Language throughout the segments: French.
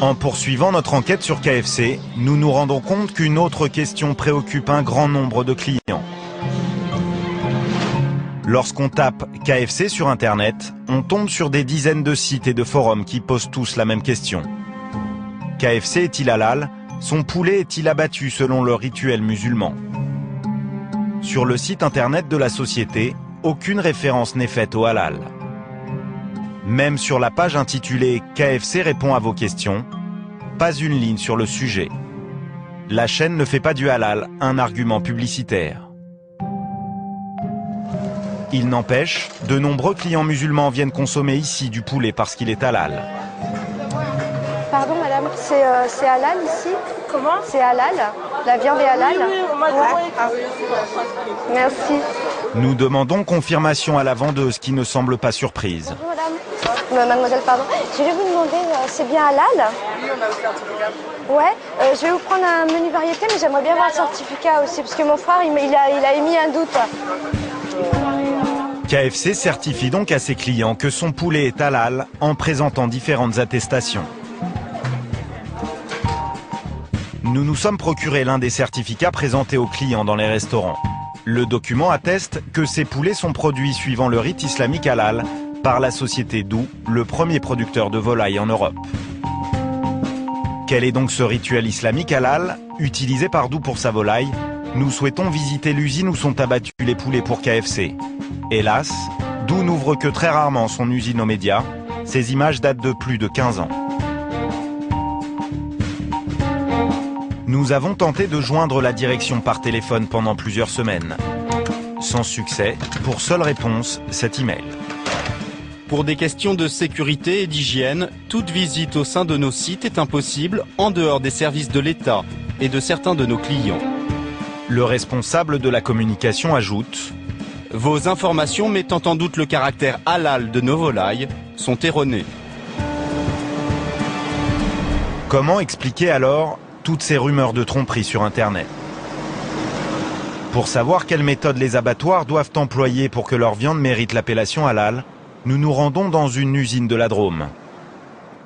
En poursuivant notre enquête sur KFC, nous nous rendons compte qu'une autre question préoccupe un grand nombre de clients. Lorsqu'on tape KFC sur Internet, on tombe sur des dizaines de sites et de forums qui posent tous la même question. KFC est-il halal? Son poulet est-il abattu selon le rituel musulman? Sur le site internet de la société, aucune référence n'est faite au halal. Même sur la page intitulée « KFC répond à vos questions », pas une ligne sur le sujet. La chaîne ne fait pas du halal un argument publicitaire. Il n'empêche, de nombreux clients musulmans viennent consommer ici du poulet parce qu'il est halal. Pardon madame, c'est halal ici? Comment? C'est halal? La viande est halal? Oui, on m'a dit. Ah. Merci. Nous demandons confirmation à la vendeuse qui ne semble pas surprise. Bonjour madame. Mademoiselle, pardon. Je vais vous demander, c'est bien halal? Oui, on a aussi un certificat. Ouais, je vais vous prendre un menu variété, mais j'aimerais bien avoir le certificat aussi, parce que mon frère, il a émis un doute. KFC certifie donc à ses clients que son poulet est halal en présentant différentes attestations. Nous nous sommes procuré l'un des certificats présentés aux clients dans les restaurants. Le document atteste que ces poulets sont produits suivant le rite islamique halal par la société Dou, le premier producteur de volailles en Europe. Quel est donc ce rituel islamique halal, utilisé par Dou pour sa volaille? Nous souhaitons visiter l'usine où sont abattus les poulets pour KFC. Hélas, Dou n'ouvre que très rarement son usine aux médias. Ces images datent de plus de 15 ans. Nous avons tenté de joindre la direction par téléphone pendant plusieurs semaines. Sans succès, pour seule réponse, cet email. Pour des questions de sécurité et d'hygiène, toute visite au sein de nos sites est impossible en dehors des services de l'État et de certains de nos clients. Le responsable de la communication ajoute: Vos informations mettant en doute le caractère halal de nos volailles sont erronées. Comment expliquer alors toutes ces rumeurs de tromperie sur Internet? Pour savoir quelles méthodes les abattoirs doivent employer pour que leur viande mérite l'appellation halal, nous nous rendons dans une usine de la Drôme.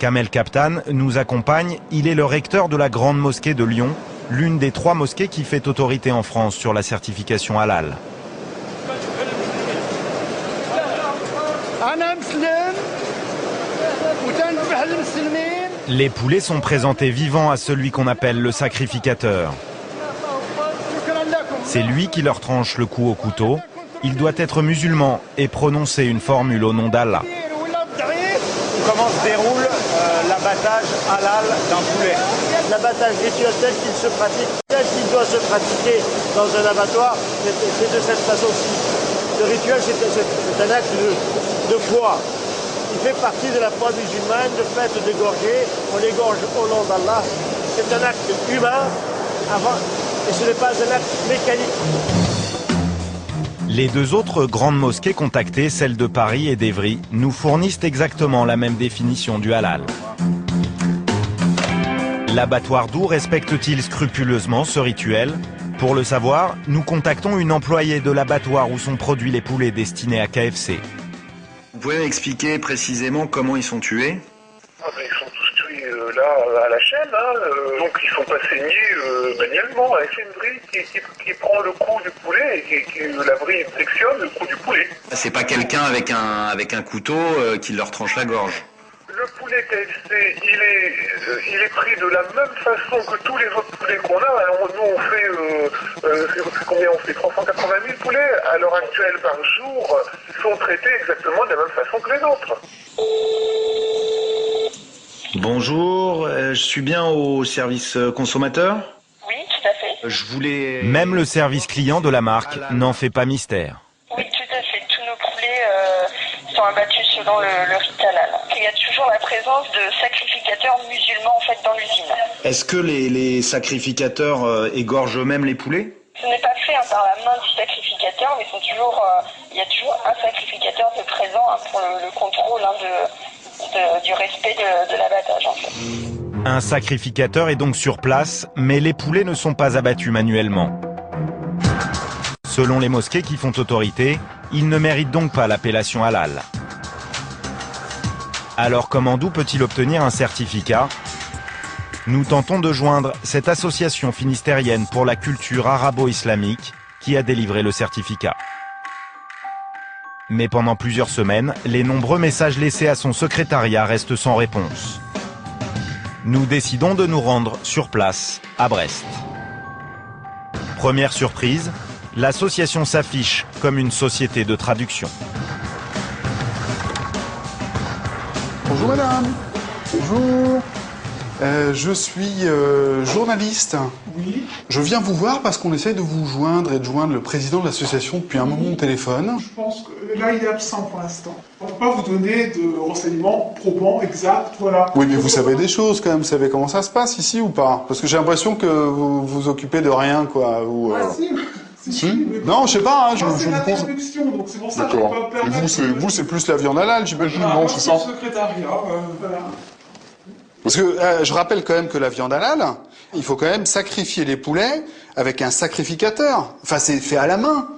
Kamel Kaptan nous accompagne, il est le recteur de la Grande Mosquée de Lyon, l'une des 3 mosquées qui fait autorité en France sur la certification halal. Les poulets sont présentés vivants à celui qu'on appelle le sacrificateur. C'est lui qui leur tranche le cou au couteau. Il doit être musulman et prononcer une formule au nom d'Allah. Comment se déroule l'abattage halal d'un poulet? L'abattage rituel tel qu'il se pratique, tel qu'il doit se pratiquer dans un abattoir, c'est de cette façon-ci. Le rituel, c'est un acte de foi. Il fait partie de la foi musulmane, le fait d'égorger. On égorge au nom d'Allah. C'est un acte humain et ce n'est pas un acte mécanique. Les 2 autres grandes mosquées contactées, celles de Paris et d'Évry, nous fournissent exactement la même définition du halal. L'abattoir Dou respecte-t-il scrupuleusement ce rituel? Pour le savoir, nous contactons une employée de l'abattoir où sont produits les poulets destinés à KFC. Vous pouvez m'expliquer précisément comment ils sont tués? Ils sont tous tués là à la chaîne, donc ils sont pas saignés manuellement. C'est une vrille qui prend le cou du poulet et la vrille sectionne le cou du poulet. C'est pas quelqu'un avec un couteau qui leur tranche la gorge? Le poulet KFC, il est pris de la même façon que tous les autres poulets qu'on a. Alors, nous, on fait, combien on fait 380 000 poulets à l'heure actuelle par jour, sont traités exactement de la même façon que les autres. Bonjour, je suis bien au service consommateur? Oui, tout à fait. Même le service client de la marque n'en fait pas mystère. Oui, tout à fait. Tous nos poulets sont abattus selon le rite halal. Il y a toujours la présence de sacrificateurs musulmans en fait dans l'usine. Est-ce que les sacrificateurs égorgent eux-mêmes les poulets? Ce n'est pas fait par la main du sacrificateur, mais il y a toujours un sacrificateur de présent pour le contrôle du respect de l'abattage en fait. Un sacrificateur est donc sur place, mais les poulets ne sont pas abattus manuellement. Selon les mosquées qui font autorité, ils ne méritent donc pas l'appellation halal. Alors comment Dou peut-il obtenir un certificat? Nous tentons de joindre cette association finistérienne pour la culture arabo-islamique qui a délivré le certificat. Mais pendant plusieurs semaines, les nombreux messages laissés à son secrétariat restent sans réponse. Nous décidons de nous rendre sur place, à Brest. Première surprise, l'association s'affiche comme une société de traduction. Bonjour madame. Bonjour. Je suis journaliste. Oui. Je viens vous voir parce qu'on essaie de vous joindre et de joindre le président de l'association depuis un moment au téléphone. Je pense que là, il est absent pour l'instant. On ne peut pas vous donner de renseignements probants, exacts, voilà. Oui, mais vous savez des choses quand même. Vous savez comment ça se passe ici ou pas? Parce que j'ai l'impression que vous vous occupez de rien, quoi. Ou, Ah si, mais non, je sais pas. Hein, c'est la traduction, donc c'est pour ça que je D'accord. peux pas me permettre. Et vous, c'est plus la viande halal, j'imagine, Ah, non, moi, c'est c'est ça? le secrétariat, voilà. Parce que je rappelle quand même que la viande halal, il faut quand même sacrifier les poulets avec un sacrificateur. Enfin, c'est fait à la main.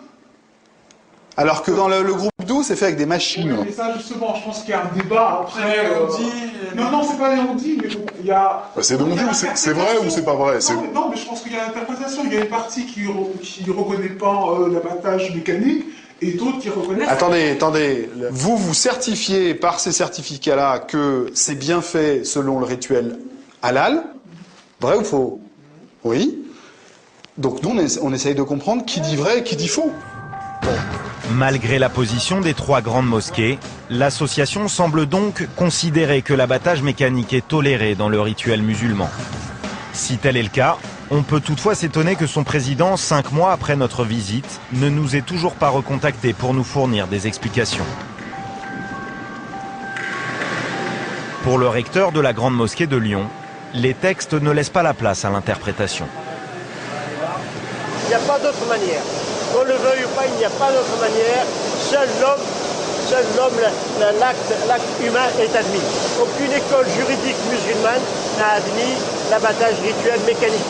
Alors que dans le groupe 12, c'est fait avec des machines. Oui, mais ça, justement, je pense qu'il y a un débat après. Non, c'est pas les on-dit, mais bon, il y a. C'est donc vous, c'est vrai ou c'est pas vrai? Non, mais je pense qu'il y a l'interprétation. Il y a une partie qui ne reconnaît pas l'abattage mécanique et d'autres qui reconnaissent. Attendez. Vous certifiez par ces certificats-là que c'est bien fait selon le rituel halal. Vrai ou faux? Oui. Donc nous, on essaye de comprendre qui dit vrai et qui dit faux. Malgré la position des 3 grandes mosquées, l'association semble donc considérer que l'abattage mécanique est toléré dans le rituel musulman. Si tel est le cas, on peut toutefois s'étonner que son président, 5 mois après notre visite, ne nous ait toujours pas recontacté pour nous fournir des explications. Pour le recteur de la Grande Mosquée de Lyon, les textes ne laissent pas la place à l'interprétation. Il n'y a pas d'autre manière. Qu'on le veuille ou pas, il n'y a pas d'autre manière. Seul l'homme, l'acte humain est admis. Aucune école juridique musulmane n'a admis l'abattage rituel mécanique.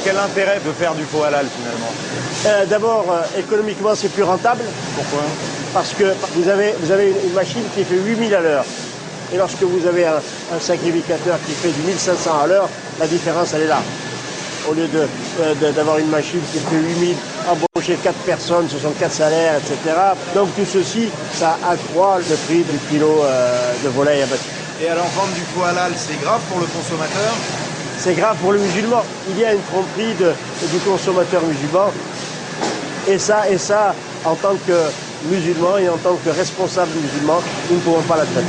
Quel intérêt de faire du faux halal finalement? D'abord, économiquement, c'est plus rentable. Pourquoi? Parce que vous avez une machine qui fait 8000 à l'heure. Et lorsque vous avez un sacrificateur qui fait du 1500 à l'heure, la différence, elle est là. Au lieu d'avoir une machine qui fait 8000, embaucher 4 personnes, ce sont 4 salaires, etc. Donc tout ceci, ça accroît le prix du kilo de volaille abattu. Et alors vendre du faux halal, c'est grave pour le consommateur? C'est grave pour le musulman. Il y a une tromperie du consommateur musulman. Et ça, en tant que musulman et en tant que responsable musulman, nous ne pouvons pas l'admettre.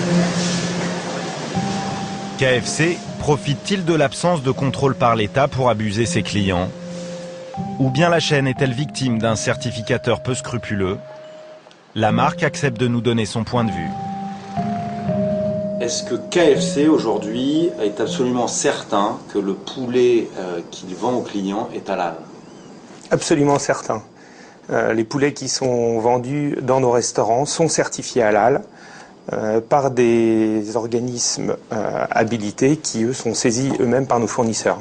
KFC profite-t-il de l'absence de contrôle par l'État pour abuser ses clients? Ou bien la chaîne est-elle victime d'un certificateur peu scrupuleux? La marque accepte de nous donner son point de vue. Est-ce que KFC aujourd'hui est absolument certain que le poulet qu'il vend aux clients est halal? Absolument certain. Les poulets qui sont vendus dans nos restaurants sont certifiés halal par des organismes habilités qui, eux, sont saisis eux-mêmes par nos fournisseurs.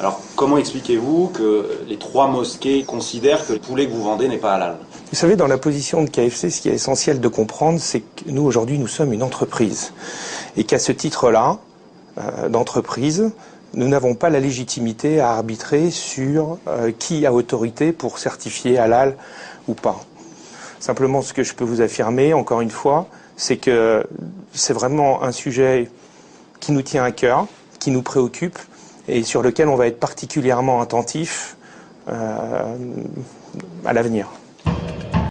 Alors, comment expliquez-vous que les 3 mosquées considèrent que le poulet que vous vendez n'est pas halal? Vous savez, dans la position de KFC, ce qui est essentiel de comprendre, c'est que nous, aujourd'hui, nous sommes une entreprise. Et qu'à ce titre-là, d'entreprise, nous n'avons pas la légitimité à arbitrer sur qui a autorité pour certifier halal ou pas. Simplement, ce que je peux vous affirmer, encore une fois, c'est que c'est vraiment un sujet qui nous tient à cœur, qui nous préoccupe et sur lequel on va être particulièrement attentif à l'avenir.